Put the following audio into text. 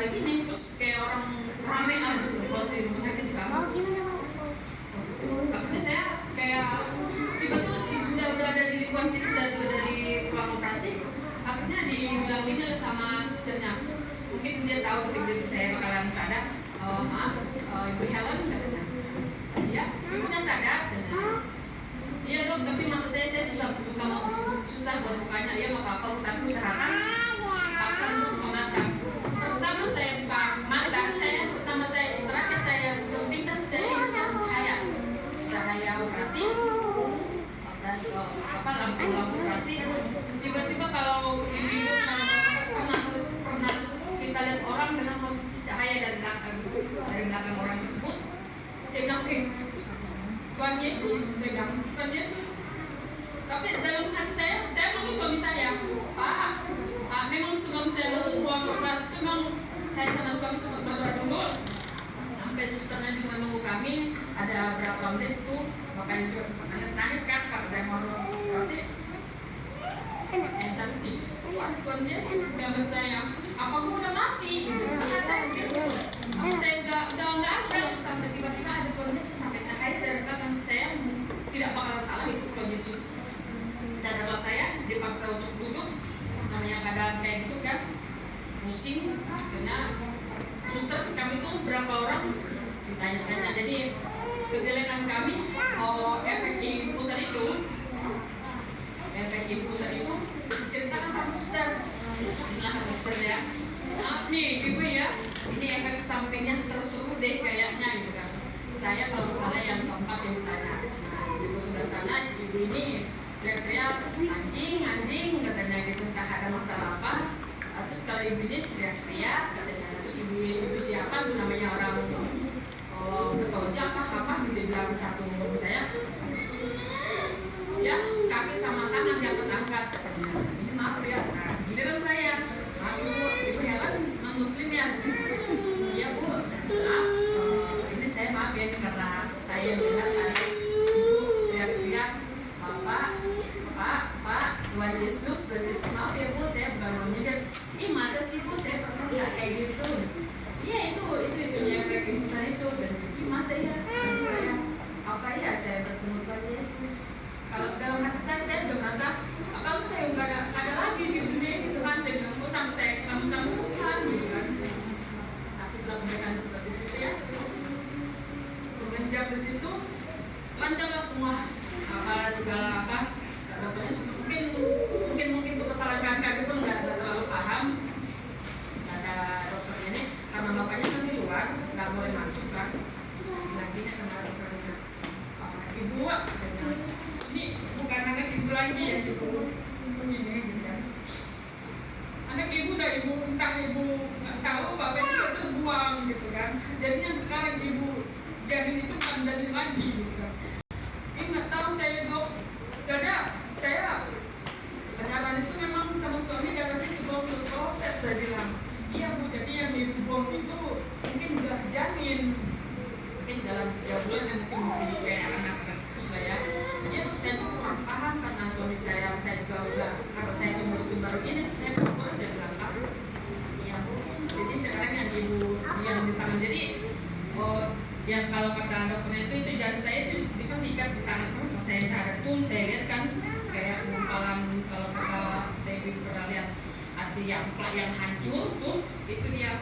ada gini, terus kayak orang rame lah pas di rumah sakit di kamar. Akhirnya saya kayak tiba-tiba sudah ada di lingkungan sini, udah di ruang operasi. Akhirnya dibilang Michelle sama susternya, mungkin dia tahu ketika itu saya bakalan sadar. Maaf, Ibu Helen katanya, ya, Ibu udah sadar katanya. Iya dok, tapi mata saya susah buat bukanya. Iya nggak apa-apa, tapi usahakan paksa untuk buka mata. Pertama saya buka mata, terakhir saya sebelum pingsan saya lihat cahaya operasi, dan lampu operasi. Tiba-tiba kalau ibu pernah kita lihat orang dengan posisi cahaya dari belakang orang tersebut, saya bilang, Tuhan Yesus, saya bilang, Tuhan Yesus. Tapi dalam hati saya manggil suami saya, Pak, memang sebelum saya masuk ruang operasi itu memang saya sama suami sempat berdoa dulu, sampai susternya juga menunggu kami ada berapa menit itu, makanya juga sempat nangis kan karena saya mau operasi. Saya sakit, Tuhan Yesus gambar saya, apa gue udah mati gitu, saya udah nggak ada, sampai tiba-tiba ada Tuhan Yesus, sampai cahaya dari belakang saya, tidak bakalan salah itu Tuhan Yesus. Sadarlah saya dipaksa untuk duduk, namanya keadaan kayak gitu kan, pusing, karena suster kami tuh berapa orang ditanya-tanya, jadi kejelekan kami, efek di pusat itu ceritakan sama suster, bilang sama suster ya, maaf nih ibu ya, ini efek sampingnya seru deh kayaknya gitu kan. Saya kalau salah yang keempat yang tanya, nah ibu sebelah sana ibu ini teriak-teriak anjing katanya gitu, entah ada masalah apa. Terus kalau ibu ini teriak-teriak katanya, terus ibu siapa tuh namanya orang betonjak apa gitu, bilang satu umur saya, ya kaki sama tangan diangkat-angkat katanya, ini maaf ya. Nah giliran saya, ibu Helen non muslim ya, iya bu, maaf, ini saya maaf ya, ini karena saya melihat tadi ibu teriak-teriak, Pak, Tuhan Yesus, maaf ya bu, saya bukan mau nyindir. Masa sih bu, saya perasaan nggak kayak gitu. Iya itu efek imbusan itu. Dan masa ya, saya apa ya, saya bertemu Tuhan Yesus. Kalau dalam hati saya udah merasa, apa saya nggak ada lagi di dunia ini Tuhan, jadi langsung sampai saya ketemu sama Tuhan gitu kan. Tapi dalam kebaikan Tuhan di situ ya, semenjak di situ lancarlah semua segala dokternya mungkin untuk kesalahan kami pun nggak terlalu paham, kata dokternya ini karena bapaknya kan di luar nggak boleh masuk kan, lagi sama dokternya, ibu ini bukan anak ibu lagi ya ibu ini kan, anak ibu udah entah ibu nggak tahu bapaknya juga terbuang gitu kan, jadi yang sekarang ibu janin itu kan janin lagi gitu kan. Nggak tahu saya dok, saya kenyataan itu memang sama suami darahnya dibuang ke proses, saya bilang iya bu, jadi yang dibuang itu mungkin udah janin, mungkin dalam 3 bulan yang mungkin mesti kayak anak-anak terus lah ya. Ya saya tuh kurang paham karena suami saya juga udah, karena saya umur itu baru ini sebenarnya baru aja bilang iya bu, jadi sekarang yang ibu yang di tangan, jadi yang kalau kata dokternya itu jangan saya itu kan diikat di tangan kan, saya sadar tuh saya lihat kan kayak gumpalan, kalau kata ibu pernah lihat hati yang hancur tuh itu dia.